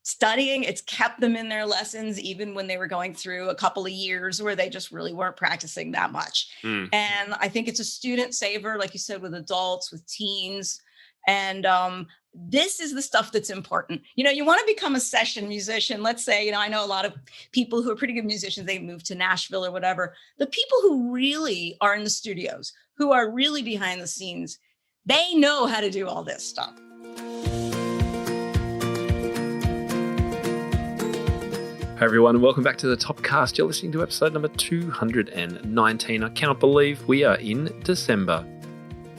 studying. It's kept them in their lessons, even when they were going through a couple of years where they just really weren't practicing that much. Mm. And I think it's a student saver, like you said, with adults, with teens. And this is the stuff that's important. You want to become a session musician. Let's say, I know a lot of people who are pretty good musicians, they move to Nashville or whatever. The people who really are in the studios, who are really behind the scenes, they know how to do all this stuff. Hi everyone, and welcome back to the Topcast. You're listening to episode number 219. I cannot believe we are in December.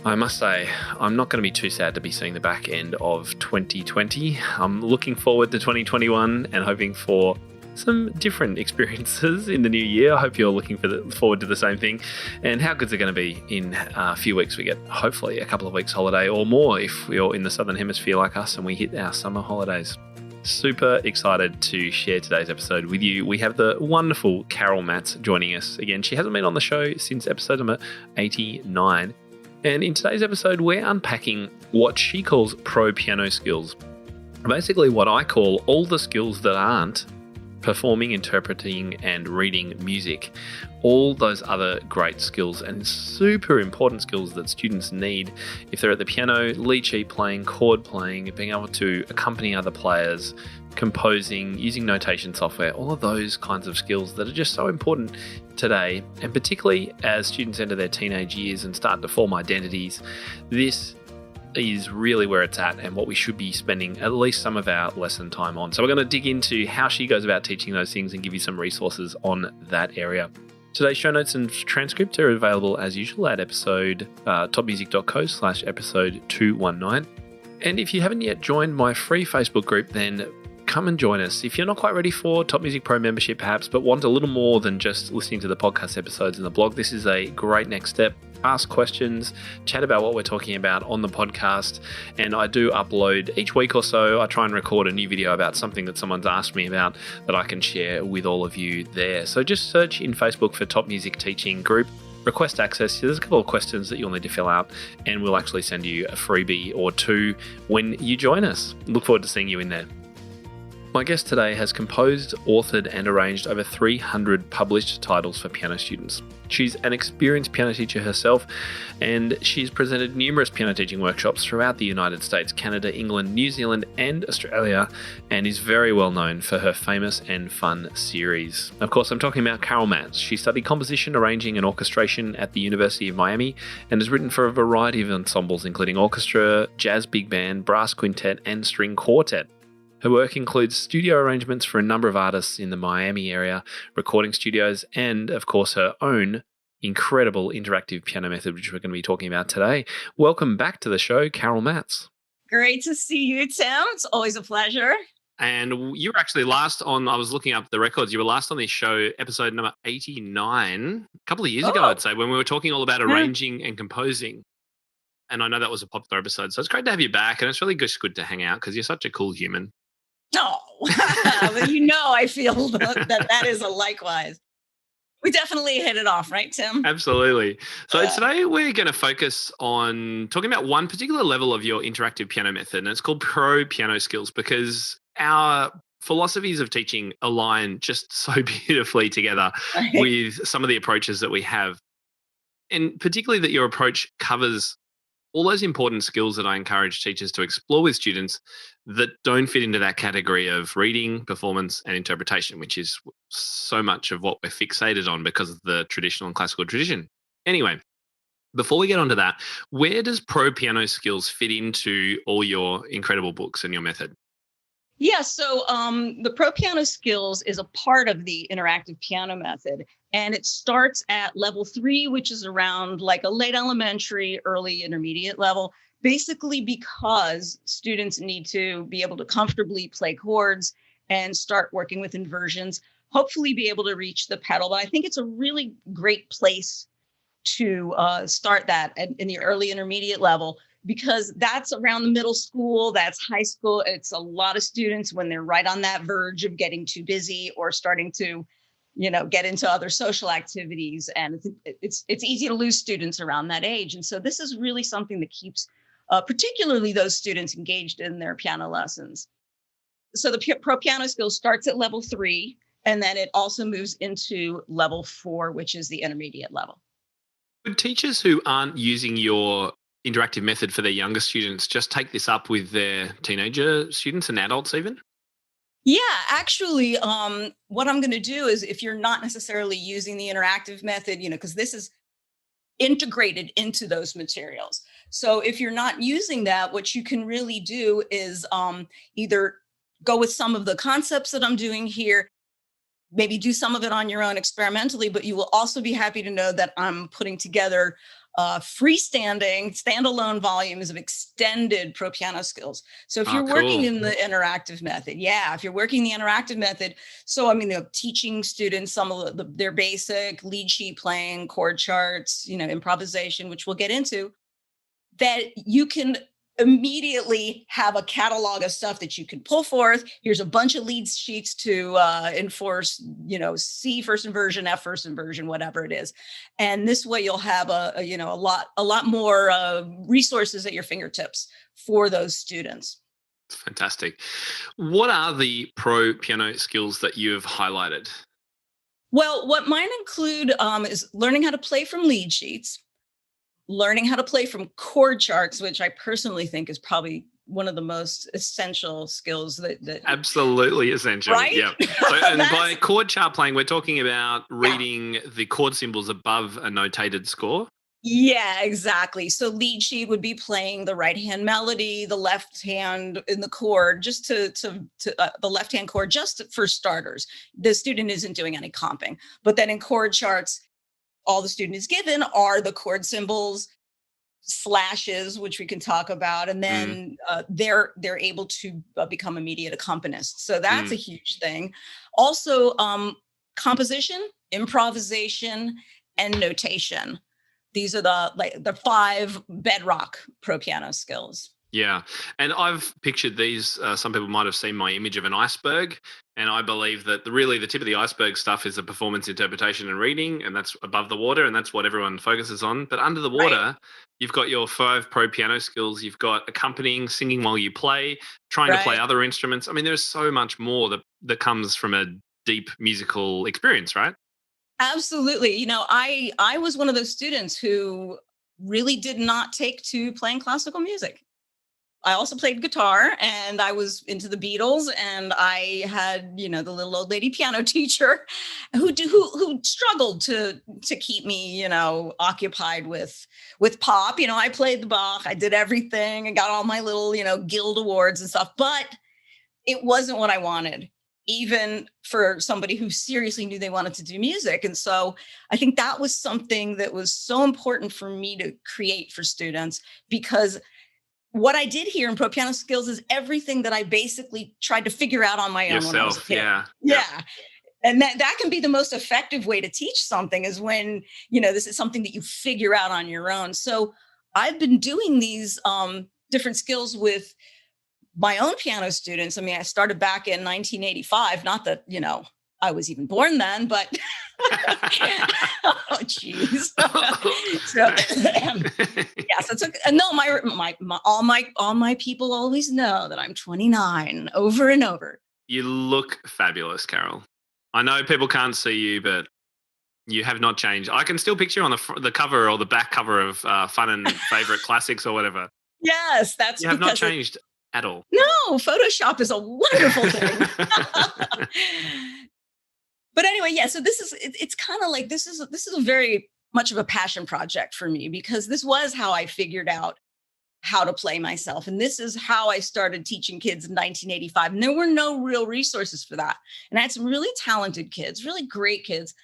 I must say, I'm not going to be too sad to be seeing the back end of 2020. I'm looking forward to 2021 and hoping for some different experiences in the new year. I hope you're looking forward to the same thing. And how good's it going to be in a few weeks? We get hopefully a couple of weeks holiday or more if you're in the Southern Hemisphere like us and we hit our summer holidays. Super excited to share today's episode with you. We have the wonderful Carol Matz joining us again. She hasn't been on the show since episode number 89. And in today's episode, we're unpacking what she calls pro piano skills. Basically what I call all the skills that aren't performing, interpreting, and reading music. All those other great skills and super important skills that students need if they're at the piano, lead sheet playing, chord playing, being able to accompany other players, composing, using notation software, all of those kinds of skills that are just so important today. And particularly as students enter their teenage years and start to form identities, this is really where it's at and what we should be spending at least some of our lesson time on. So we're going to dig into how she goes about teaching those things and give you some resources on that area. Today's show notes and transcript are available as usual at topmusic.co/episode 219. And if you haven't yet joined my free Facebook group, then come and join us. If you're not quite ready for Top Music Pro membership perhaps, but want a little more than just listening to the podcast episodes and the blog, this is a great next step. Ask questions, chat about what we're talking about on the podcast. And I do upload each week or so. I try and record a new video about something that someone's asked me about that I can share with all of you there. So just search in Facebook for Top Music Teaching Group. Request access. There's a couple of questions that you'll need to fill out, and we'll actually send you a freebie or two when you join us. Look forward to seeing you in there. My guest today has composed, authored, and arranged over 300 published titles for piano students. She's an experienced piano teacher herself, and she's presented numerous piano teaching workshops throughout the United States, Canada, England, New Zealand, and Australia, and is very well known for her famous and fun series. Of course, I'm talking about Carol Matz. She studied composition, arranging, and orchestration at the University of Miami, and has written for a variety of ensembles, including orchestra, jazz big band, brass quintet, and string quartet. Her work includes studio arrangements for a number of artists in the Miami area, recording studios, and, of course, her own incredible interactive piano method, which we're going to be talking about today. Welcome back to the show, Carol Matz. Great to see you, Tim. It's always a pleasure. And you were actually last on, I was looking up the records, you were last on this show, episode number 89, a couple of years ago, I'd say, when we were talking all about arranging and composing. And I know that was a popular episode, so it's great to have you back, and it's really just good to hang out because you're such a cool human. No, well, I feel that is a likewise. We definitely hit it off, right, Tim? Absolutely. So today we're going to focus on talking about one particular level of your interactive piano method, and it's called pro piano skills, because our philosophies of teaching align just so beautifully together with some of the approaches that we have. And particularly that your approach covers all those important skills that I encourage teachers to explore with students that don't fit into that category of reading, performance, and interpretation, which is so much of what we're fixated on because of the traditional and classical tradition. Anyway, before we get onto that, where does pro piano skills fit into all your incredible books and your method? Yeah, so the pro piano skills is a part of the interactive piano method, and it starts at level 3, which is around like a late elementary, early intermediate level, basically because students need to be able to comfortably play chords and start working with inversions, hopefully be able to reach the pedal. But I think it's a really great place to start that in the early intermediate level, because that's around the middle school, that's high school. It's a lot of students when they're right on that verge of getting too busy or starting to, get into other social activities. And it's easy to lose students around that age. And so this is really something that keeps particularly those students engaged in their piano lessons. So the pro piano skill starts at level 3, and then it also moves into level 4, which is the intermediate level. Would teachers who aren't using your interactive method for their younger students just take this up with their teenager students and adults even? Yeah, actually, what I'm going to do is, if you're not necessarily using the interactive method, because this is integrated into those materials. So if you're not using that, what you can really do is either go with some of the concepts that I'm doing here, maybe do some of it on your own experimentally, but you will also be happy to know that I'm putting together freestanding, standalone volumes of extended pro piano skills. So if you're working in the interactive method, if you're working the interactive method, so teaching students some of their basic lead sheet playing, chord charts, improvisation, which we'll get into, that you can immediately have a catalog of stuff that you can pull forth. Here's a bunch of lead sheets to enforce, C first inversion, F first inversion, whatever it is. And this way you'll have a lot more resources at your fingertips for those students. Fantastic. What are the pro piano skills that you've highlighted? Well, what mine include is learning how to play from lead sheets, learning how to play from chord charts, which I personally think is probably one of the most essential skills that absolutely essential. Right? Yeah. So, and by chord chart playing, we're talking about reading the chord symbols above a notated score. Yeah, exactly. So lead sheet would be playing the right hand melody, the left hand in the chord, just to the left hand chord, just for starters. The student isn't doing any comping, but then in chord charts, all the student is given are the chord symbols, slashes, which we can talk about, and then they're able to become immediate accompanists. So that's a huge thing. Also, composition, improvisation, and notation. These are the 5 bedrock pro piano skills. Yeah. And I've pictured these, some people might have seen my image of an iceberg. And I believe that the tip of the iceberg stuff is the performance, interpretation, and reading. And that's above the water. And that's what everyone focuses on. But under the water, you've got your 5 pro piano skills. You've got accompanying, singing while you play, trying to play other instruments. I mean, there's so much more that comes from a deep musical experience, right? Absolutely. I was one of those students who really did not take to playing classical music. I also played guitar, and I was into the Beatles, and I had, the little old lady piano teacher who struggled to keep me, occupied with pop. I played the Bach, I did everything, and got all my little, guild awards and stuff, but it wasn't what I wanted, even for somebody who seriously knew they wanted to do music. And so I think that was something that was so important for me to create for students, because what I did here in pro piano skills is everything that I basically tried to figure out on my own when I was a kid. Yeah. And that can be the most effective way to teach something, is when, this is something that you figure out on your own. So I've been doing these different skills with my own piano students. I mean, I started back in 1985, not that, I was even born then, but oh, geez. So it took, no, all my people always know that I'm 29 over and over. You look fabulous, Carol. I know people can't see you, but you have not changed. I can still picture you on the cover or the back cover of Fun and Favorite Classics or whatever. Yes, that's you have not changed at all. No, Photoshop is a wonderful thing. But anyway, so it's kind of like, this is a very much of a passion project for me, because this was how I figured out how to play myself. And this is how I started teaching kids in 1985. And there were no real resources for that. And I had some really talented kids, really great kids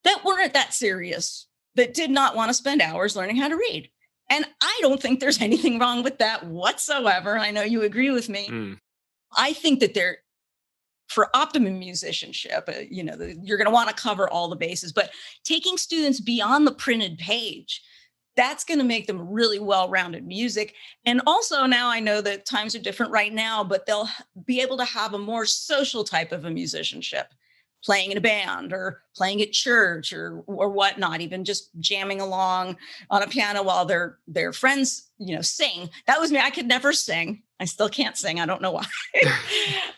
that weren't that serious, that did not want to spend hours learning how to read. And I don't think there's anything wrong with that whatsoever. I know you agree with me. I think that for optimum musicianship, you're going to want to cover all the bases, but taking students beyond the printed page, that's going to make them really well-rounded music. And also, now I know that times are different right now, but they'll be able to have a more social type of a musicianship, playing in a band or playing at church or whatnot, even just jamming along on a piano while their friends, sing. That was me. I could never sing. I still can't sing. I don't know why.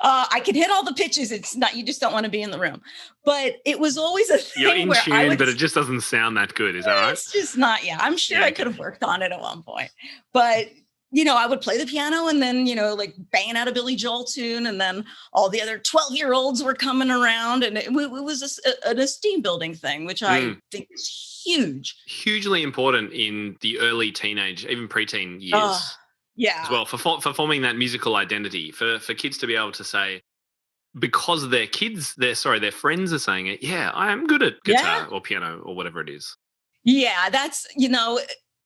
I can hit all the pitches. It's not, you just don't want to be in the room. But it was always a thing You're in where I tune, would, but it just doesn't sound that good. Is that right? it's just not, yeah, I'm sure Yeah, I could have worked on it at one point. But, I would play the piano and then, like banging out a Billy Joel tune. And then all the other 12-year-olds were coming around. And it was an esteem building thing, which I think is huge. Hugely important in the early teenage, even preteen years. Yeah. As well, for forming that musical identity, for kids to be able to say, because their friends are saying it, yeah, I am good at guitar or piano or whatever it is. Yeah, that's,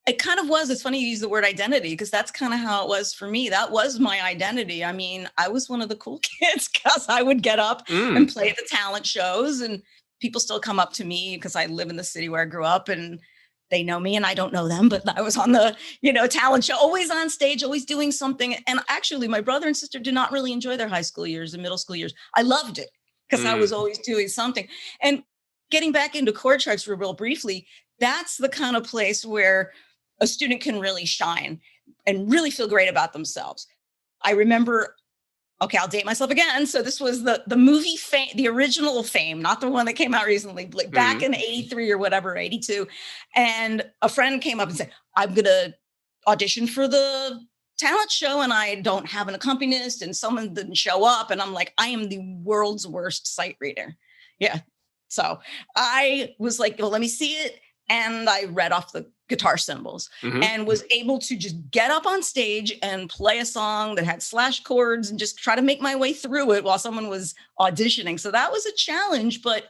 it kind of was. It's funny you use the word identity because that's kind of how it was for me. That was my identity. I mean, I was one of the cool kids because I would get up and play at the talent shows, and people still come up to me because I live in the city where I grew up, and they know me and I don't know them, but I was on the, talent show, always on stage, always doing something. And actually my brother and sister did not really enjoy their high school years and middle school years. I loved it because I was always doing something. And getting back into chord charts real briefly, that's the kind of place where a student can really shine and really feel great about themselves. I remember, okay, I'll date myself again. So this was the movie Fame, the original Fame, not the one that came out recently, like back in 83 or whatever, 82. And a friend came up and said, I'm going to audition for the talent show and I don't have an accompanist and someone didn't show up. And I'm like, I am the world's worst sight reader. Yeah. So I was like, well, let me see it. And I read off the guitar symbols and was able to just get up on stage and play a song that had slash chords and just try to make my way through it while someone was auditioning. So that was a challenge, but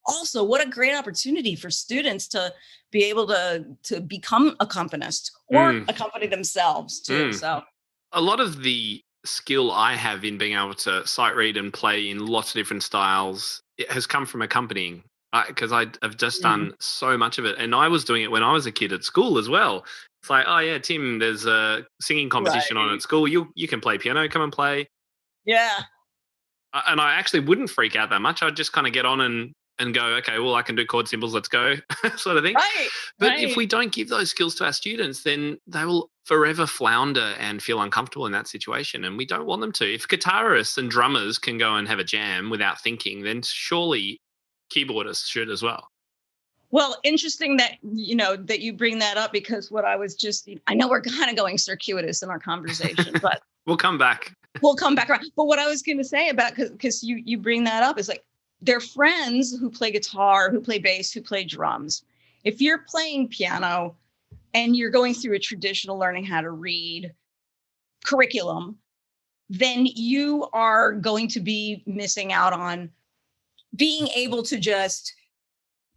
also what a great opportunity for students to be able to become accompanists or accompany themselves too. So a lot of the skill I have in being able to sight read and play in lots of different styles, it has come from accompanying. Because I've just done so much of it. And I was doing it when I was a kid at school as well. It's like, oh, yeah, Tim, there's a singing competition on at school. You can play piano, come and play. Yeah. And I actually wouldn't freak out that much. I'd just kind of get on and go, okay, well, I can do chord symbols, let's go, sort of thing. Right. But if we don't give those skills to our students, then they will forever flounder and feel uncomfortable in that situation. And we don't want them to. If guitarists and drummers can go and have a jam without thinking, then surely keyboardists should as well. Well, interesting that, that you bring that up because what I was I know we're kind of going circuitous in our conversation, but we'll come back. We'll come back around. But what I was going to say about, because you bring that up is like, they're friends who play guitar, who play bass, who play drums. If you're playing piano and you're going through a traditional learning how to read curriculum, then you are going to be missing out on being able to just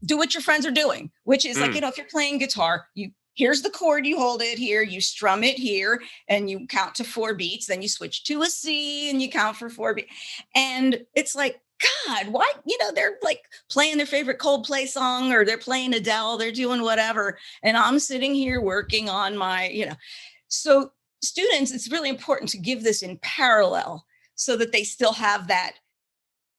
do what your friends are doing, which is like, if you're playing guitar, here's the chord, you hold it here, you strum it here, and you count to 4 beats, then you switch to a C and you count for 4 beats. And it's like, God, why, they're like playing their favorite Coldplay song or they're playing Adele, they're doing whatever. And I'm sitting here working on my, So students, it's really important to give this in parallel so that they still have that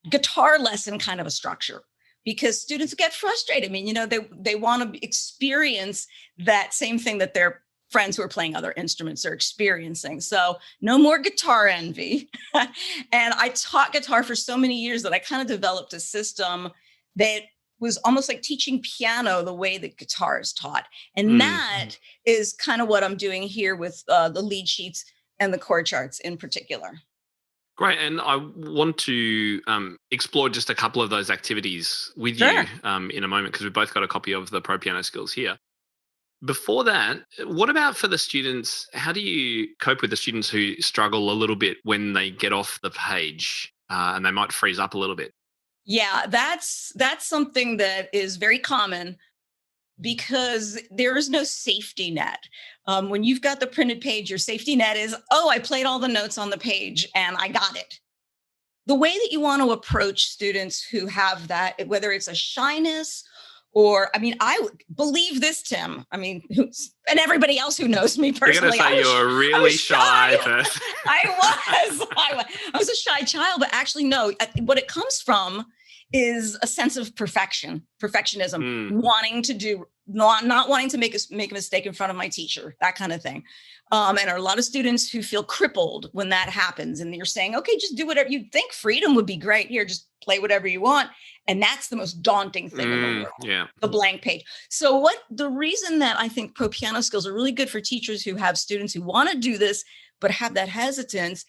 guitar lesson kind of a structure, because students get frustrated. I mean, they want to experience that same thing that their friends who are playing other instruments are experiencing. So no more guitar envy. And I taught guitar for so many years that I kind of developed a system that was almost like teaching piano the way that guitar is taught. And that is kind of what I'm doing here with the lead sheets and the chord charts in particular. Great. And I want to explore just a couple of those activities with you in a moment, because we've both got a copy of the Pro Piano Skills here. Before that, what about for the students? How do you cope with the students who struggle a little bit when they get off the page and they might freeze up a little bit? Yeah, that's something that is very common because there is no safety net. When you've got the printed page, your safety net is, I played all the notes on the page and I got it. The way that you want to approach students who have that, whether it's a shyness or, I would believe this, Tim. And everybody else who knows me personally. You're going to say you're a really shy person. I was a shy child, but actually, no. What it comes from is a sense of perfectionism, wanting to do, not wanting to make a mistake in front of my teacher, that kind of thing. And a lot of students who feel crippled when that happens. And you're saying, okay, just do whatever you think. Freedom would be great. Here, just play whatever you want. And that's the most daunting thing in the world. Yeah. The blank page. So the reason that I think pro piano skills are really good for teachers who have students who want to do this, but have that hesitance,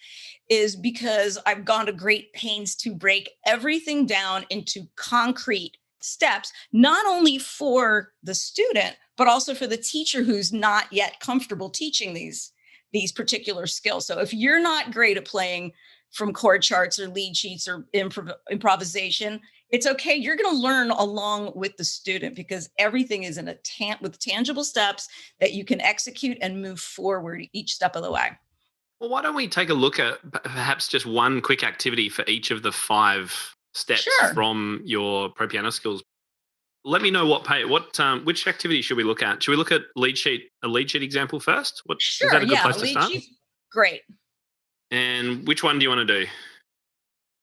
is because I've gone to great pains to break everything down into concrete steps, not only for the student, but also for the teacher who's not yet comfortable teaching these particular skills. So if you're not great at playing from chord charts or lead sheets or improvisation, it's okay. You're going to learn along with the student, because everything is in with tangible steps that you can execute and move forward each step of the way. Well, why don't we take a look at perhaps just one quick activity for each of the 5 steps from your pro piano skills? Let me know which activity should we look at? Should we look at a lead sheet example first? Is that a good place to start? Sheet, great. And which one do you want to do?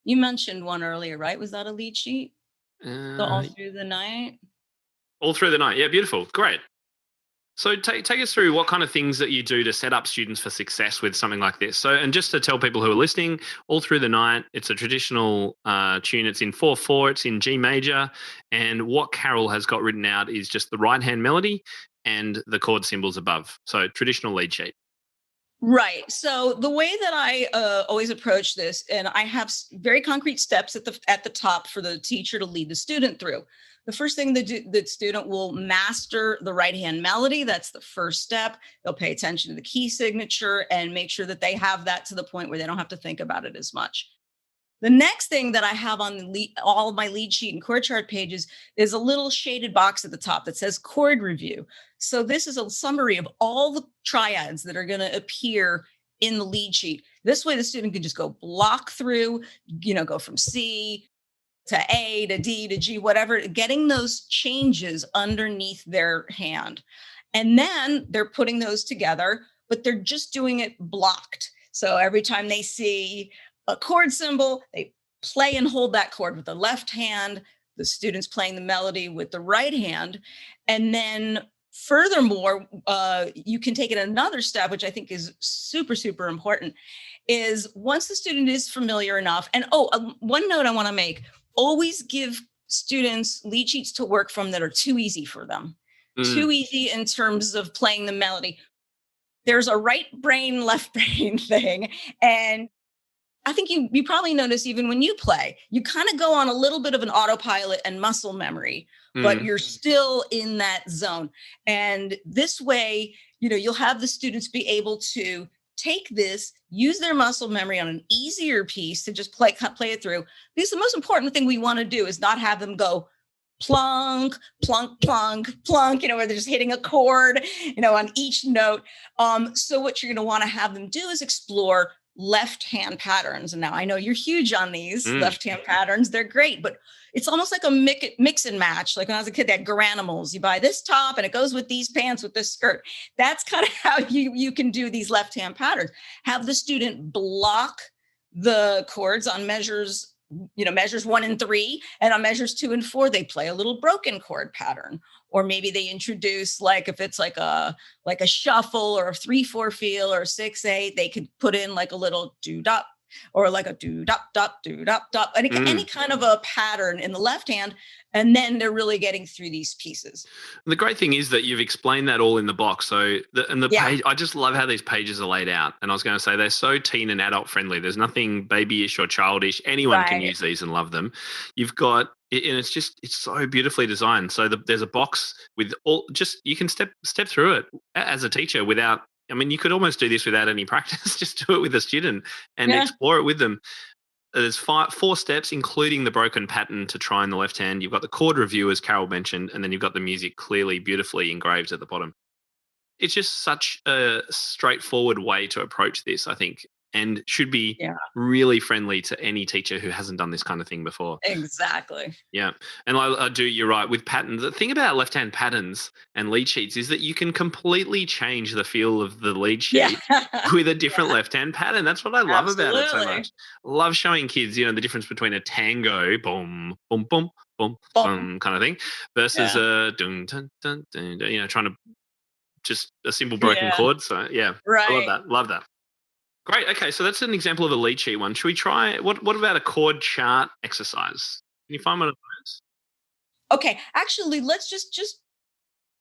You mentioned one earlier, right? Was that a lead sheet? All Through the Night? All Through the Night. Yeah, beautiful. Great. So take us through what kind of things that you do to set up students for success with something like this. So, and just to tell people who are listening, All Through the Night, it's a traditional tune. It's in 4/4, it's in G major. And what Carol has got written out is just the right-hand melody and the chord symbols above. So traditional lead sheet. Right. So the way that I always approach this, and I have very concrete steps at the top for the teacher to lead the student through. The first thing the student will master the right-hand melody. That's the first step. They'll pay attention to the key signature and make sure that they have that to the point where they don't have to think about it as much. The next thing that I have on all of my lead sheet and chord chart pages is a little shaded box at the top that says chord review. So this is a summary of all the triads that are going to appear in the lead sheet. This way the student can just go block through, go from C to A to D to G, whatever, getting those changes underneath their hand. And then they're putting those together, but they're just doing it blocked. So every time they see a chord symbol, they play and hold that chord with the left hand, the student's playing the melody with the right hand. And then furthermore, you can take it another step, which I think is super, super important, is once the student is familiar enough, and one note I want to make, always give students lead sheets to work from that are too easy for them, too easy in terms of playing the melody. There's a right brain, left brain thing. And I think you probably notice even when you play, you kind of go on a little bit of an autopilot and muscle memory, but you're still in that zone. And this way, you'll have the students be able to take this, use their muscle memory on an easier piece to just play it through. Because the most important thing we want to do is not have them go plunk, plunk, plunk, plunk, where they're just hitting a chord, on each note. So what you're going to want to have them do is explore left-hand patterns. And now I know you're huge on these left-hand patterns. They're great, but it's almost like a mix and match. Like when I was a kid, they had Garanimals. You buy this top and it goes with these pants with this skirt. That's kind of how you can do these left-hand patterns. Have the student block the chords on measures 1 and 3, and on measures 2 and 4, they play a little broken chord pattern. Or maybe they introduce, like if it's like a shuffle or a 3/4 feel or a 6/8, they could put in like a little doo-dop or like a doo-dop-dop, doo-dop-dop, any kind of a pattern in the left hand. And then they're really getting through these pieces. The great thing is that you've explained that all in the box. So page, I just love how these pages are laid out. And I was going to say they're so teen and adult friendly. There's nothing babyish or childish. Anyone can use these and love them. You've got, and it's so beautifully designed. So there's a box with you can step through it as a teacher without, you could almost do this without any practice. Just do it with a student and explore it with them. There's 4 steps, including the broken pattern to try in the left hand. You've got the chord review, as Carol mentioned, and then you've got the music clearly, beautifully engraved at the bottom. It's just such a straightforward way to approach this, I think, and should be really friendly to any teacher who hasn't done this kind of thing before. Exactly. Yeah. And you're right, with patterns. The thing about left-hand patterns and lead sheets is that you can completely change the feel of the lead sheet with a different left-hand pattern. That's what I love about it so much. I love showing kids, the difference between a tango, boom, boom, boom, boom, boom kind of thing, versus a dun, dun, dun, dun, dun, trying to just a simple broken chord. So yeah, right. I love that. Love that. Great. Okay, so that's an example of a lead sheet one. Should we try? What about a chord chart exercise? Can you find one of those? Okay, actually, let's just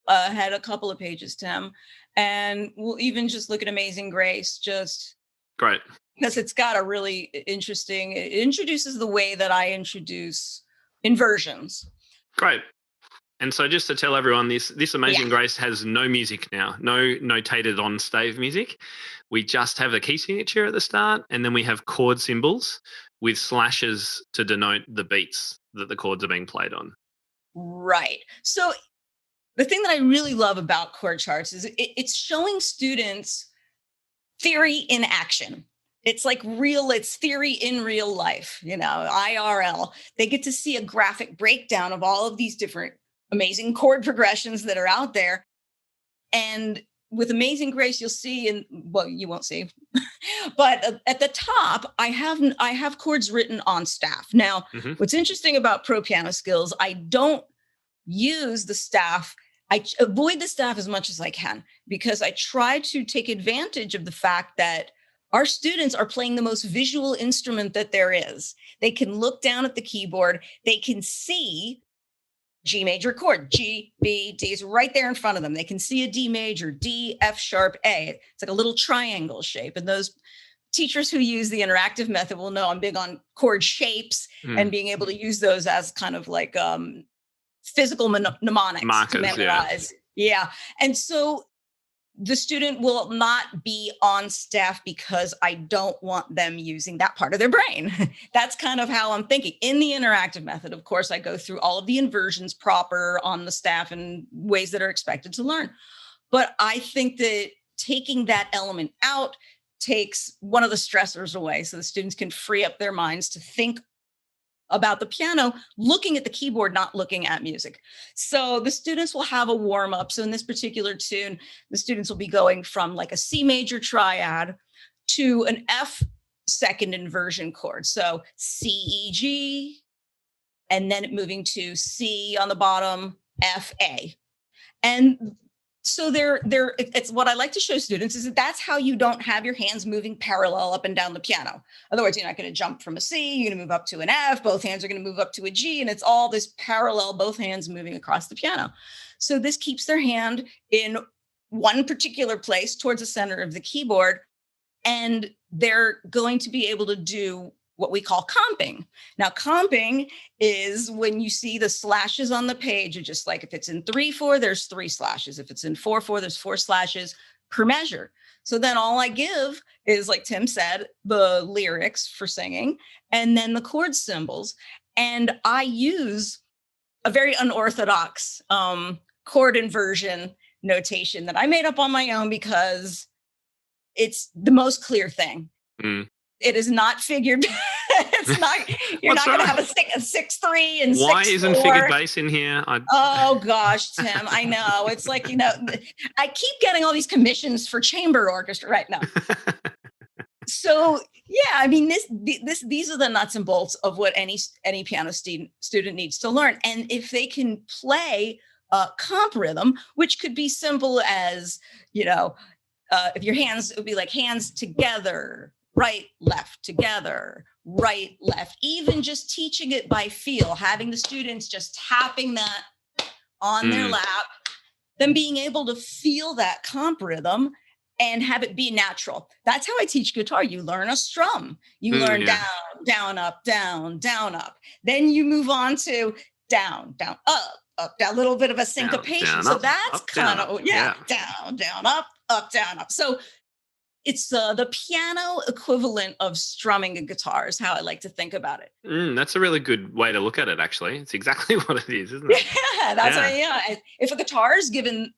head a couple of pages, Tim, and we'll even just look at Amazing Grace, just Great. because it's got a really interesting. It introduces the way that I introduce inversions. Great. And so just to tell everyone, this Amazing Grace has no music now, no notated on stave music. We just have a key signature at the start, and then we have chord symbols with slashes to denote the beats that the chords are being played on. Right. So the thing that I really love about chord charts is it's showing students theory in action. It's like it's theory in real life, IRL. They get to see a graphic breakdown of all of these different amazing chord progressions that are out there. And with Amazing Grace, you'll see, you won't see, but at the top, I have chords written on staff. Now, What's interesting about Pro Piano Skills, I don't use the staff. I avoid the staff as much as I can because I try to take advantage of the fact that our students are playing the most visual instrument that there is. They can look down at the keyboard. They can see G major chord, G, B, D is right there in front of them. They can see a D major, D, F sharp, A. It's like a little triangle shape. And those teachers who use the interactive method will know I'm big on chord shapes and being able to use those as kind of like physical mnemonics markers, to memorize. Yeah. And so the student will not be on staff because I don't want them using that part of their brain. That's kind of how I'm thinking. In the interactive method, of course, I go through all of the inversions proper on the staff and ways that are expected to learn. But I think that taking that element out takes one of the stressors away so the students can free up their minds to think about the piano, looking at the keyboard, not looking at music. So the students will have a warm up. So in this particular tune, the students will be going from like a C major triad to an F second inversion chord. So C, E, G, and then moving to C on the bottom, F, A. And so it's what I like to show students is that that's how you don't have your hands moving parallel up and down the piano. Otherwise, you're not going to jump from a C, you're going to move up to an F, both hands are going to move up to a G, and it's all this parallel, both hands moving across the piano. So this keeps their hand in one particular place towards the center of the keyboard, and they're going to be able to do what we call comping. Now, comping is when you see the slashes on the page, it's just like if it's in 3/4, there's 3 slashes. If it's in 4/4, there's 4 slashes per measure. So then all I give is, like Tim said, the lyrics for singing, and then the chord symbols. And I use a very unorthodox chord inversion notation that I made up on my own because it's the most clear thing. It is not figured. It's not. You're not going to have a 6/3 and 6/4. Why isn't figured bass in here? Oh gosh, Tim, I know. It's like I keep getting all these commissions for chamber orchestra right now. So yeah, I mean these are the nuts and bolts of what any piano student needs to learn, and if they can play comp rhythm, which could be simple as if your hands, it would be like hands together. Right, left, together, right, left, even just teaching it by feel, having the students just tapping that on their lap, then being able to feel that comp rhythm and have it be natural. That's how I teach guitar. You learn a strum. You learn down, down, up, down, down, up. Then you move on to down, down, up, down, a little bit of a syncopation. Down, so up, that's up, kind down, of, down, down, up, down, up. So it's the piano equivalent of strumming a guitar is how I like to think about it. That's a really good way to look at it, actually. It's exactly what it is, isn't it? Yeah, that's right. If a guitar is given,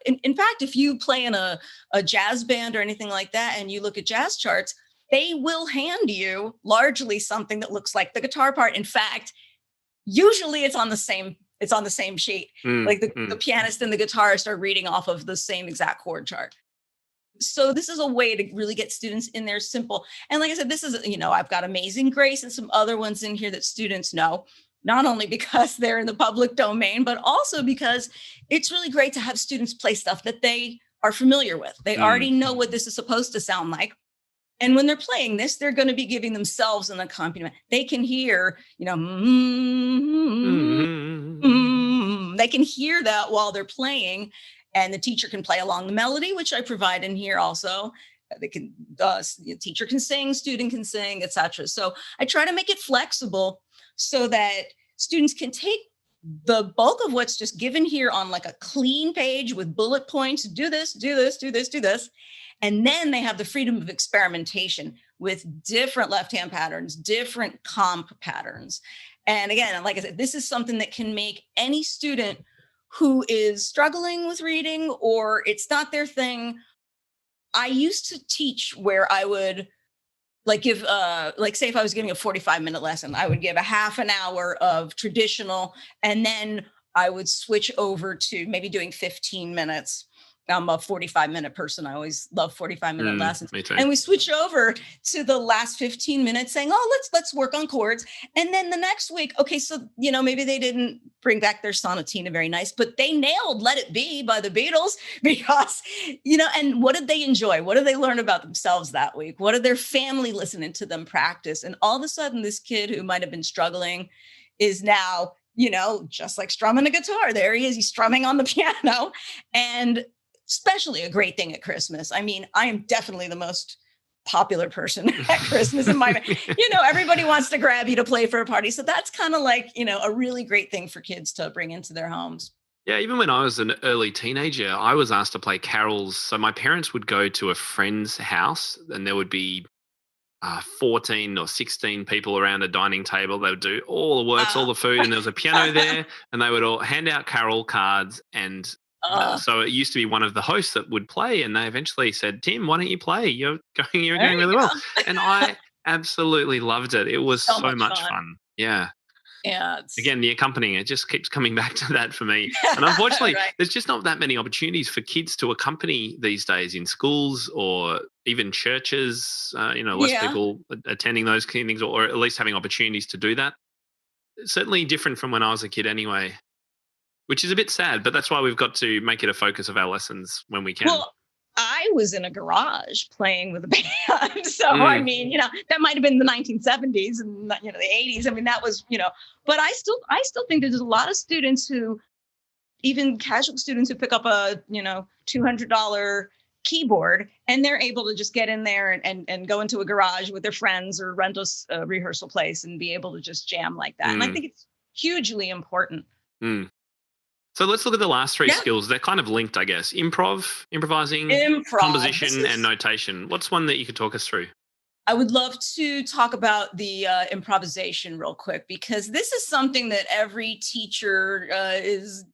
in fact, if you play in a jazz band or anything like that, and you look at jazz charts, they will hand you largely something that looks like the guitar part. In fact, usually it's on the same sheet. Like the pianist and the guitarist are reading off of the same exact chord chart. So this is a way to really get students in there simple. And like I said, this is, I've got Amazing Grace and some other ones in here that students know, not only because they're in the public domain, but also because it's really great to have students play stuff that they are familiar with. They already know what this is supposed to sound like. And when they're playing this, they're going to be giving themselves an accompaniment. They can hear, they can hear that while they're playing, and the teacher can play along the melody, which I provide in here also. They can, the teacher can sing, student can sing, etc. So I try to make it flexible so that students can take the bulk of what's just given here on like a clean page with bullet points, do this, do this, do this, do this. And then they have the freedom of experimentation with different left-hand patterns, different comp patterns. And again, like I said, this is something that can make any student who is struggling with reading or it's not their thing. I used to teach where I would like give, say if I was giving a 45-minute lesson, I would give a half an hour of traditional, and then I would switch over to maybe doing 15 minutes. I'm a 45-minute person. I always love 45-minute lessons. And we switch over to the last 15 minutes saying, oh, let's work on chords. And then the next week, okay, so, maybe they didn't bring back their sonatina very nice, but they nailed Let It Be by the Beatles because, and what did they enjoy? What did they learn about themselves that week? What did their family listening to them practice? And all of a sudden, this kid who might have been struggling is now, just like strumming a guitar. There he is. He's strumming on the piano. And especially a great thing at Christmas. I mean, I am definitely the most popular person at Christmas in my, everybody wants to grab you to play for a party. So that's kind of like, a really great thing for kids to bring into their homes. Yeah, even when I was an early teenager, I was asked to play carols. So my parents would go to a friend's house and there would be 14 or 16 people around a dining table. They would do all the works, all the food, and there was a piano there, and they would all hand out carol cards. And so it used to be one of the hosts that would play, and they eventually said, "Tim, why don't you play? You're doing really well." And I absolutely loved it. It was so much fun. Yeah. Yeah. Again, the accompanying, it just keeps coming back to that for me. And unfortunately, there's just not that many opportunities for kids to accompany these days in schools or even churches, less people attending those kind of things, or at least having opportunities to do that. It's certainly different from when I was a kid anyway, which is a bit sad, but that's why we've got to make it a focus of our lessons when we can. Well, I was in a garage playing with a band. So, I mean, that might have been the 1970s and, the 80s. I mean, that was, but I still think there's a lot of students who, even casual students who pick up a, $200 keyboard and they're able to just get in there and go into a garage with their friends or rent a rehearsal place and be able to just jam like that. And I think it's hugely important. So let's look at the last three skills. They're kind of linked, I guess. Improvising, composition, and notation. What's one that you could talk us through? I would love to talk about the improvisation real quick, because this is something that every teacher is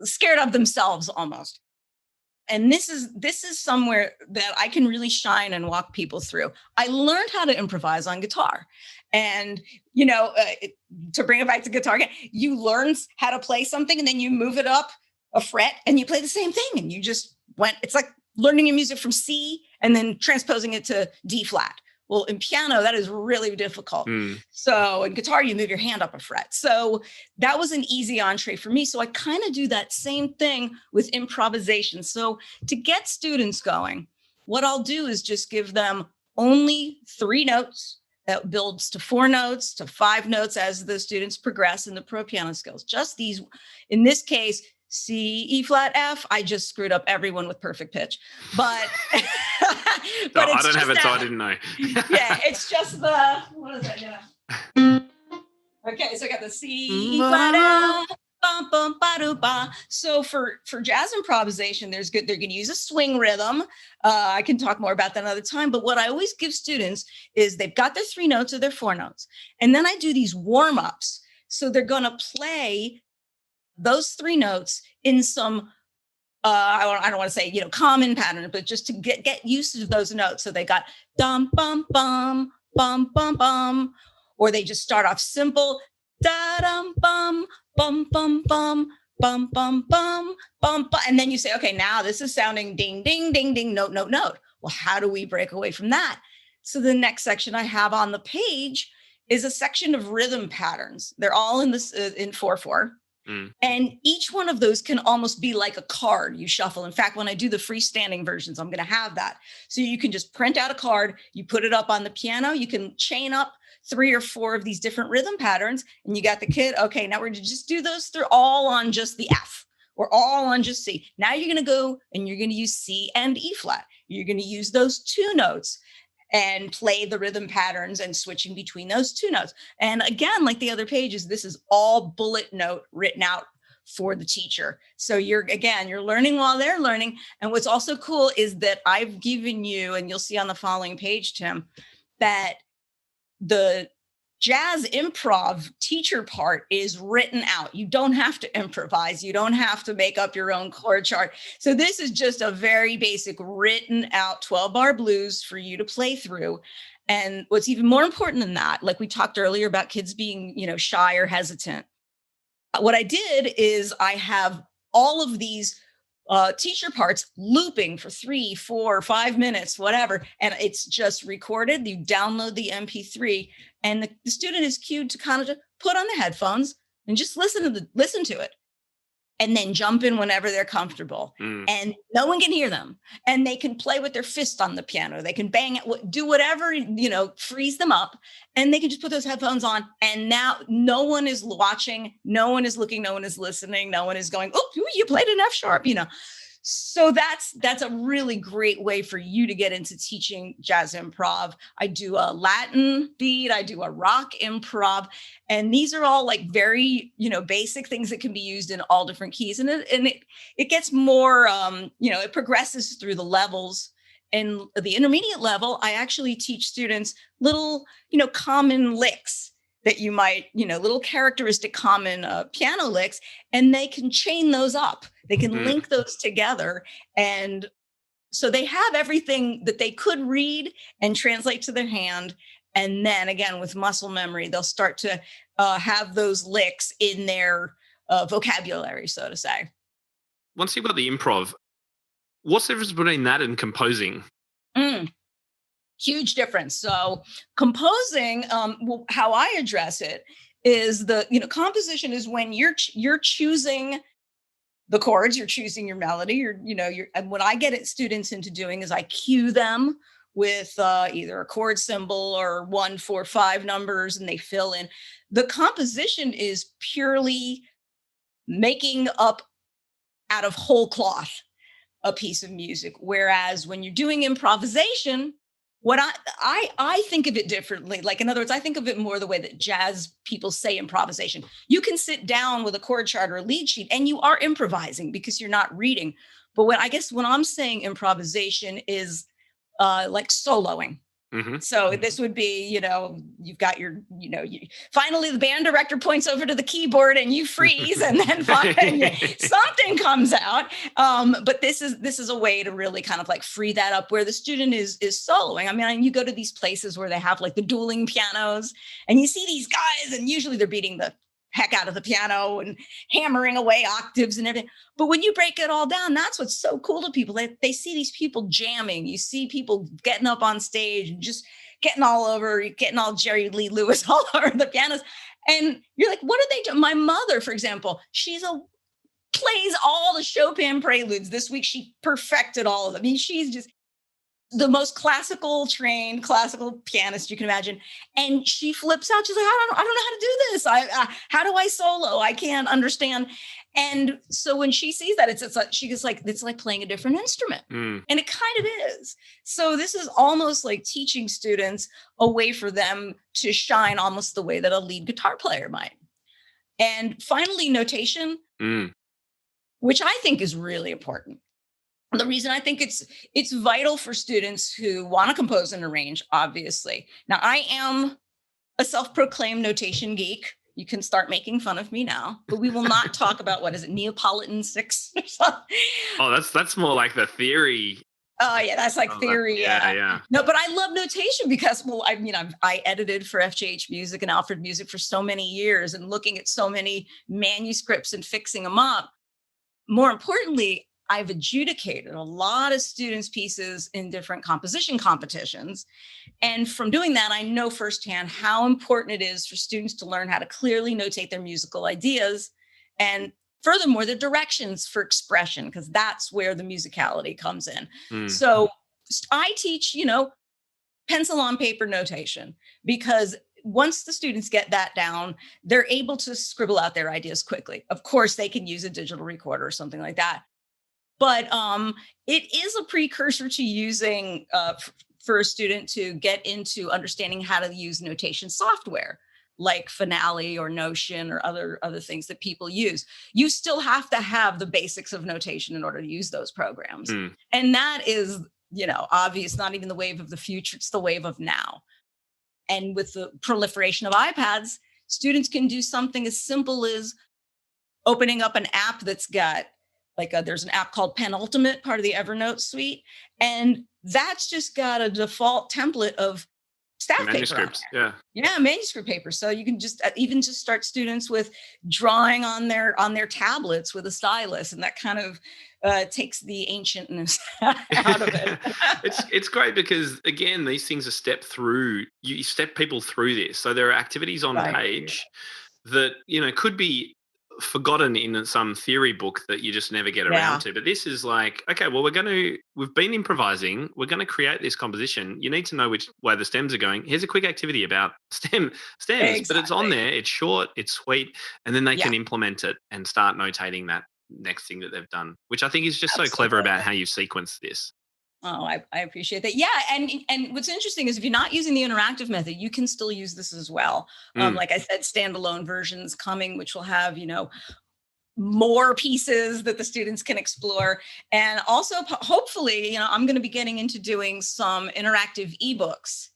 scared of themselves almost. And this is somewhere that I can really shine and walk people through. I learned how to improvise on guitar. And, to bring it back to guitar again, you learn how to play something and then you move it up a fret and you play the same thing. And you just it's like learning your music from C and then transposing it to D flat. Well, in piano, that is really difficult. So in guitar, you move your hand up a fret. So that was an easy entree for me. So I kind of do that same thing with improvisation. So to get students going, what I'll do is just give them only 3 notes. That builds to 4 notes, to 5 notes as the students progress in the pro piano skills. Just these, in this case, C, E flat, F. I just screwed up everyone with perfect pitch, but but I don't have it, so I didn't know. Yeah, it's just what is that? Yeah. Okay, so I got the C, E flat, F. Bum, bum, ba-do-ba. So for jazz improvisation, they're going to use a swing rhythm. I can talk more about that another time. But what I always give students is they've got their 3 notes or their 4 notes. And then I do these warm-ups. So they're going to play those 3 notes in some, I don't want to say, common pattern, but just to get used to those notes. So they got dum, bum, bum, bum, bum, bum. Or they just start off simple, da-dum, bum, bum, bum, bum, bum, bum, bum, bum, bum. And then you say, okay, now this is sounding ding, ding, ding, ding, note, note, note. Well, how do we break away from that? So the next section I have on the page is a section of rhythm patterns. They're all in this in 4/4. And each one of those can almost be like a card you shuffle. In fact, when I do the freestanding versions, I'm going to have that. So you can just print out a card, you put it up on the piano, you can chain up 3 or 4 of these different rhythm patterns, and you got the kid. Okay, now we're going to just do those. They're all on just the F. We're all on just C. Now you're going to go and you're going to use C and E flat. You're going to use those 2 notes and play the rhythm patterns and switching between those 2 notes. And again, like the other pages, this is all bullet note written out for the teacher. So you're learning while they're learning. And what's also cool is that I've given you, and you'll see on the following page, Tim, that the jazz improv teacher part is written out. You don't have to improvise. You don't have to make up your own chord chart. So this is just a very basic written out 12-bar blues for you to play through. And what's even more important than that, like we talked earlier about kids being, shy or hesitant. What I did is I have all of these teacher parts looping for 3, 4, 5 minutes, whatever. And it's just recorded. You download the MP3 and the student is cued to kind of just put on the headphones and just listen to it. And then jump in whenever they're comfortable. And no one can hear them. And they can play with their fist on the piano. They can bang it, do whatever, freeze them up. And they can just put those headphones on. And now no one is watching. No one is looking. No one is listening. No one is going, oh, you played an F sharp, So that's a really great way for you to get into teaching jazz improv. I do a Latin beat, I do a rock improv, and these are all like very, basic things that can be used in all different keys. And it gets more, it progresses through the levels. And the intermediate level, I actually teach students little, common licks that you might, little characteristic common piano licks, and they can chain those up. They can link those together. And so they have everything that they could read and translate to their hand. And then again, with muscle memory, they'll start to have those licks in their vocabulary, so to say. Once you've got the improv, what's the difference between that and composing? Huge difference. So composing, how I address it is composition is when you're choosing the chords, you're choosing your melody, and what I get students into doing is I cue them with either a chord symbol or 1, 4, 5 numbers, and they fill in. The composition is purely making up out of whole cloth a piece of music. Whereas when you're doing improvisation, what I think of it differently. Like, in other words, I think of it more the way that jazz people say improvisation. You can sit down with a chord chart or a lead sheet and you are improvising because you're not reading. But when I'm saying improvisation is like soloing. So this would be, you've got your, finally the band director points over to the keyboard and you freeze and then something comes out. But this is a way to really kind of like free that up where the student is soloing. I mean, you go to these places where they have like the dueling pianos and you see these guys and usually they're beating the heck out of the piano and hammering away octaves and everything. But when you break it all down, that's what's so cool to people. They see these people jamming. You see people getting up on stage and just getting all over, getting all Jerry Lee Lewis all over the pianos. And you're like, what are they doing? My mother, for example, plays all the Chopin preludes. This week, she perfected all of them. I mean, she's just the most classical pianist you can imagine. And she flips out. She's like, I don't know how to do this. How do I solo? I can't understand. And so when she sees that, it's like playing a different instrument. And it kind of is. So this is almost like teaching students a way for them to shine almost the way that a lead guitar player might. And finally, notation, which I think is really important. The reason I think it's vital for students who want to compose and arrange, obviously. Now, I am a self-proclaimed notation geek. You can start making fun of me now, but we will not talk about Neapolitan 6 or something. Oh, that's more like the theory. Oh yeah, that's like theory. Yeah. No, but I love notation because, I edited for FJH Music and Alfred Music for so many years and looking at so many manuscripts and fixing them up. More importantly, I've adjudicated a lot of students' pieces in different composition competitions. And from doing that, I know firsthand how important it is for students to learn how to clearly notate their musical ideas And furthermore, the directions for expression, because that's where the musicality comes in. So I teach, pencil on paper notation, because once the students get that down, they're able to scribble out their ideas quickly. Of course, they can use a digital recorder or something like that. But it is a precursor to using for a student to get into understanding how to use notation software like Finale or Notion or other things that people use. You still have to have the basics of notation in order to use those programs. And that is, obvious, not even the wave of the future, it's the wave of now. And with the proliferation of iPads, students can do something as simple as opening up an app that's got there's an app called Penultimate, part of the Evernote suite. And that's just got a default template of staff manuscripts. paper. Yeah, manuscript paper. So you can just even just start students with drawing on their tablets with a stylus, and that kind of takes the ancientness out of it. It's great because, again, these things are stepped through. You step people through this. So there are activities on page that could be forgotten in some theory book that you just never get around to. But this is like, okay, well, we've been improvising. We're going to create this composition. You need to know which way the stems are going. Here's a quick activity about stems, but it's on there. It's short, it's sweet. And then they can implement it and start notating that next thing that they've done, which I think is just so clever about how you've sequenced this. Oh, I appreciate that. Yeah. And what's interesting is if you're not using the interactive method, you can still use this as well. Like I said, standalone versions coming, which will have, more pieces that the students can explore. And also, hopefully, I'm going to be getting into doing some interactive ebooks,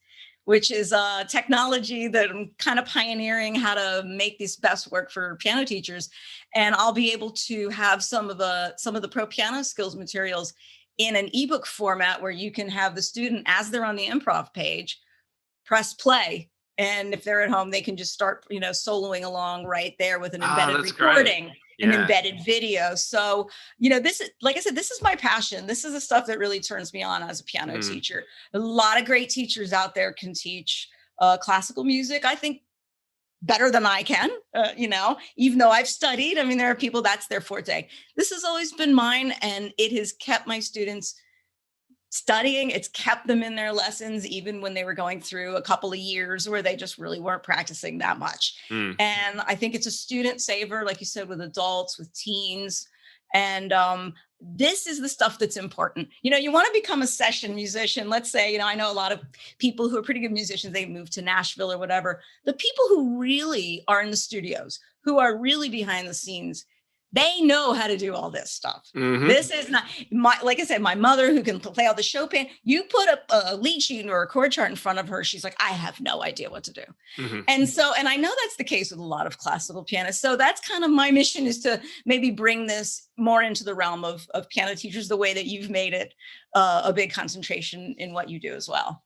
which is a technology that I'm kind of pioneering how to make this best work for piano teachers. And I'll be able to have some of the pro piano skills materials in an ebook format where you can have the student, as they're on the improv page, press play. And if they're at home, they can just start, soloing along right there with an embedded recording, an embedded video. So, this is, like I said, this is my passion. This is the stuff that really turns me on as a piano teacher. A lot of great teachers out there can teach classical music, I think, better than I can, even though I've studied. I mean, there are people that's their forte. This has always been mine, and it has kept my students studying. It's kept them in their lessons, even when they were going through a couple of years where they just really weren't practicing that much. And I think it's a student saver, like you said, with adults, with teens. And this is the stuff that's important. You want to become a session musician. Let's say, I know a lot of people who are pretty good musicians, they move to Nashville or whatever. The people who really are in the studios, who are really behind the scenes, they know how to do all this stuff. This is not like I said, my mother who can play all the Chopin, you put a lead sheet or a chord chart in front of her, she's like, I have no idea what to do. And I know that's the case with a lot of classical pianists. So that's kind of my mission, is to maybe bring this more into the realm of piano teachers, the way that you've made it a big concentration in what you do as well.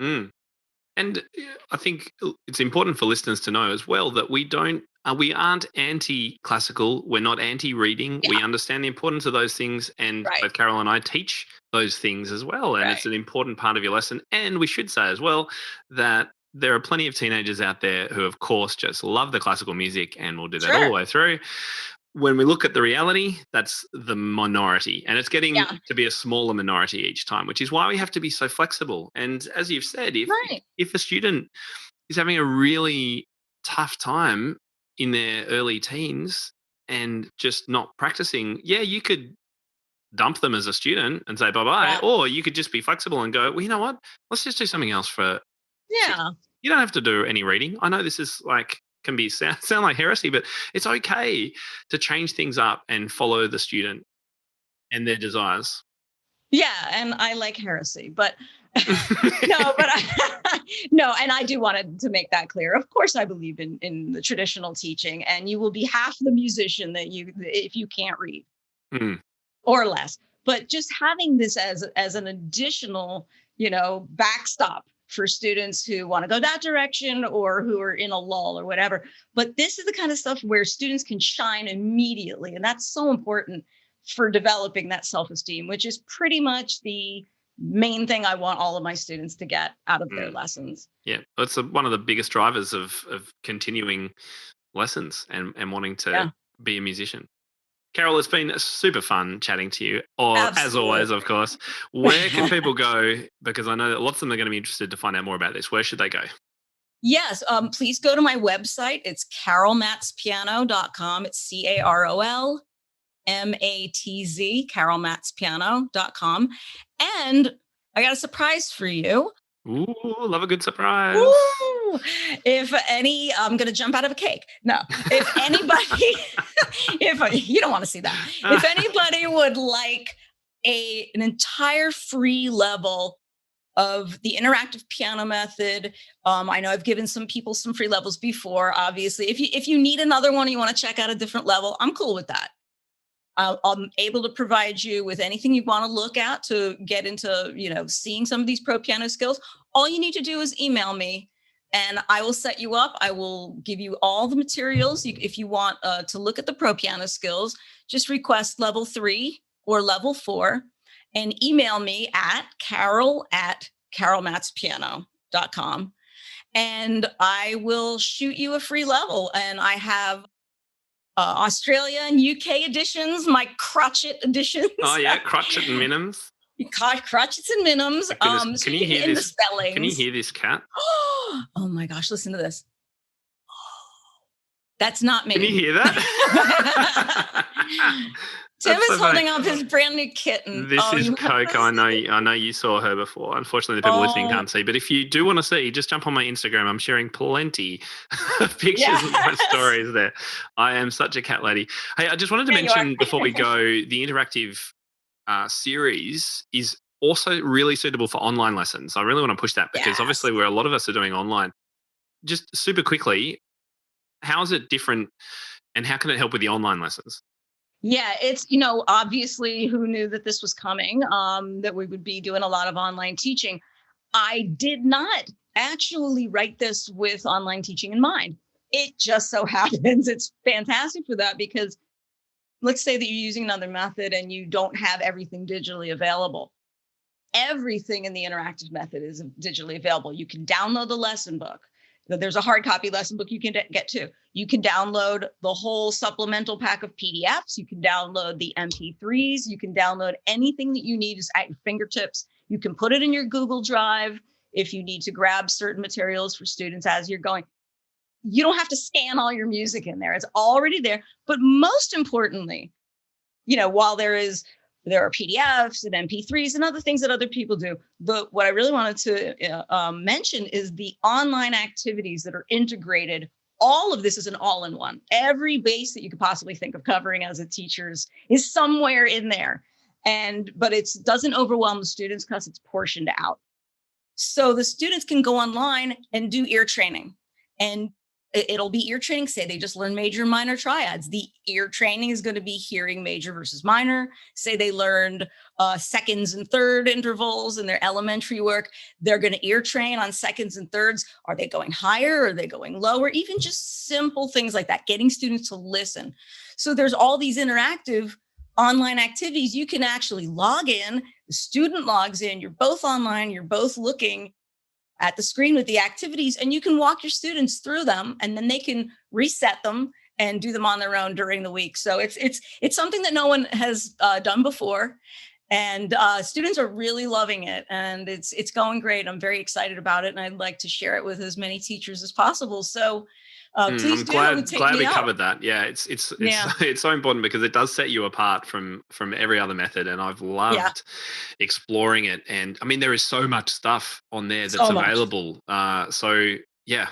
And I think it's important for listeners to know as well that we aren't anti-classical. We're not anti-reading. We understand the importance of those things. And both Carol and I teach those things as well. And it's an important part of your lesson. And we should say as well that there are plenty of teenagers out there who, of course, just love the classical music and will do that all the way through. When we look at the reality, that's the minority, and it's getting to be a smaller minority each time, which is why we have to be so flexible. And as you've said, if a student is having a really tough time in their early teens and just not practicing, you could dump them as a student and say bye-bye, or you could just be flexible and go, well, you know what? Let's just do something else for You don't have to do any reading. I know this is can be sound like heresy, but it's okay to change things up and follow the student and their desires. Yeah, and I like heresy, but no, and I do want to make that clear. Of course, I believe in the traditional teaching, and you will be half the musician if you can't read, or less. But just having this as an additional, backstop for students who want to go that direction or who are in a lull or whatever. But this is the kind of stuff where students can shine immediately. And that's so important for developing that self-esteem, which is pretty much the main thing I want all of my students to get out of their lessons. Yeah, it's one of the biggest drivers of continuing lessons and wanting to be a musician. Carol, it's been super fun chatting to you, or Absolutely. as always, of course. Where can people go? Because I know that lots of them are going to be interested to find out more about this. Where should they go? Yes, please go to my website. It's carolmatzpiano.com. It's CarolMatz, carolmatzpiano.com. And I got a surprise for you. Ooh, love a good surprise. Ooh, I'm going to jump out of a cake. No, if anybody, you don't want to see that. If anybody would like an entire free level of the interactive piano method, I know I've given some people some free levels before. Obviously, if you need another one, or you want to check out a different level, I'm cool with that. I'm able to provide you with anything you want to look at to get into, seeing some of these pro piano skills. All you need to do is email me and I will set you up. I will give you all the materials. If you want to look at the pro piano skills, just request level 3 or level 4 and email me at carolmatzpiano.com. And I will shoot you a free level. And I have Australia and UK editions, my crotchet editions. Oh yeah, crotchet and minims. Crotchets and minims. Can you hear this? The spellings. Can you hear this cat? Oh my gosh! Listen to this. That's not me. Can you hear that? Tim is holding up his brand new kitten. This is Coco. I know you saw her before. Unfortunately, the people listening can't see. But if you do want to see, just jump on my Instagram. I'm sharing plenty of pictures of my stories there. I am such a cat lady. Hey, I just wanted to mention before we go, the interactive series is also really suitable for online lessons. I really want to push that because obviously a lot of us are doing online. Just super quickly, how is it different and how can it help with the online lessons? Yeah, it's, obviously who knew that this was coming, that we would be doing a lot of online teaching. I did not actually write this with online teaching in mind. It just so happens it's fantastic for that because let's say that you're using another method and you don't have everything digitally available. Everything in the interactive method is digitally available. You can download the lesson book. There's a hard copy lesson book you can get to. You can download the whole supplemental pack of PDFs. You can download the MP3s. You can download anything that you need is at your fingertips. You can put it in your Google Drive if you need to grab certain materials for students as you're going. You don't have to scan all your music in there. It's already there. But most importantly, while there are PDFs and MP3s and other things that other people do. What I really wanted to mention is the online activities that are integrated. All of this is an all-in-one. Every base that you could possibly think of covering as a teacher's is somewhere in there. But it doesn't overwhelm the students because it's portioned out. So the students can go online and do ear training. And it'll be ear training. Say they just learn major and minor triads. The ear training is going to be hearing major versus minor. Say they learned seconds and third intervals in their elementary work. They're going to ear train on seconds and thirds. Are they going higher? Are they going lower? Even just simple things like that, getting students to listen. So there's all these interactive online activities. You can actually log in. The student logs in. You're both online. You're both looking at the screen with the activities, and you can walk your students through them, and then they can reset them and do them on their own during the week. So it's something that no one has done before, and students are really loving it, and it's going great. I'm very excited about it, and I'd like to share it with as many teachers as possible. So please I'm glad we covered that. Yeah, it's so important because it does set you apart from every other method, and I've loved exploring it. And I mean, there is so much stuff on there that's available. So yeah,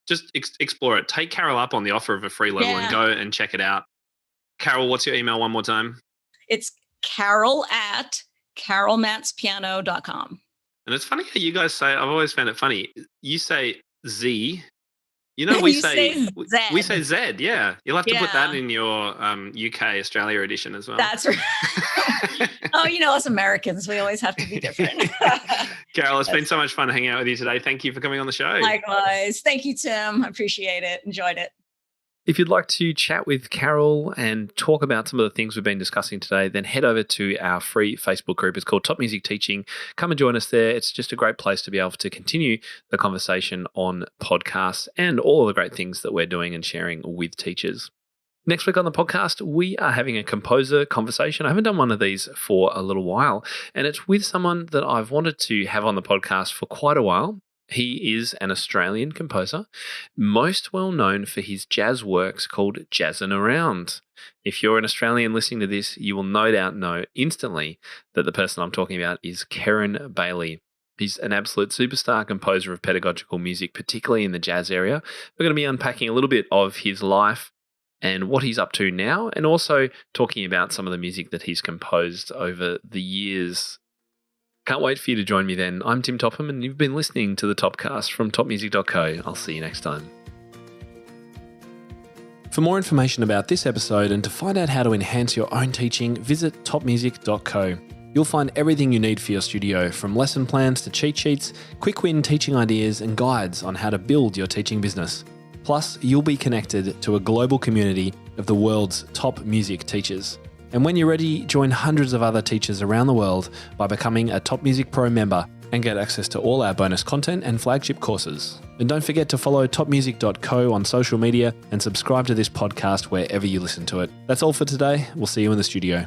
just explore it. Take Carol up on the offer of a free level and go and check it out. Carol, what's your email one more time? It's carol@carolmatzpiano.com. And it's funny how you guys say. I've always found it funny. You say Z. We say Z, yeah. You'll have to put that in your UK Australia edition as well. That's right. Us Americans, we always have to be different. Carol, it's been so much fun hanging out with you today. Thank you for coming on the show. Likewise. Thank you, Tim. I appreciate it. Enjoyed it. If you'd like to chat with Carol and talk about some of the things we've been discussing today, then head over to our free Facebook group. It's called Top Music Teaching. Come and join us there. It's just a great place to be able to continue the conversation on podcasts and all of the great things that we're doing and sharing with teachers. Next week on the podcast, we are having a composer conversation. I haven't done one of these for a little while, and it's with someone that I've wanted to have on the podcast for quite a while. He is an Australian composer, most well known for his jazz works called Jazzin' Around. If you're an Australian listening to this, you will no doubt know instantly that the person I'm talking about is Karen Bailey. He's an absolute superstar composer of pedagogical music, particularly in the jazz area. We're going to be unpacking a little bit of his life and what he's up to now, and also talking about some of the music that he's composed over the years. Can't wait for you to join me then. I'm Tim Topham, and you've been listening to the Topcast from topmusic.co. I'll see you next time. For more information about this episode and to find out how to enhance your own teaching, visit topmusic.co. You'll find everything you need for your studio, from lesson plans to cheat sheets, quick win teaching ideas, and guides on how to build your teaching business. Plus, you'll be connected to a global community of the world's top music teachers. And when you're ready, join hundreds of other teachers around the world by becoming a Top Music Pro member and get access to all our bonus content and flagship courses. And don't forget to follow topmusic.co on social media and subscribe to this podcast wherever you listen to it. That's all for today. We'll see you in the studio.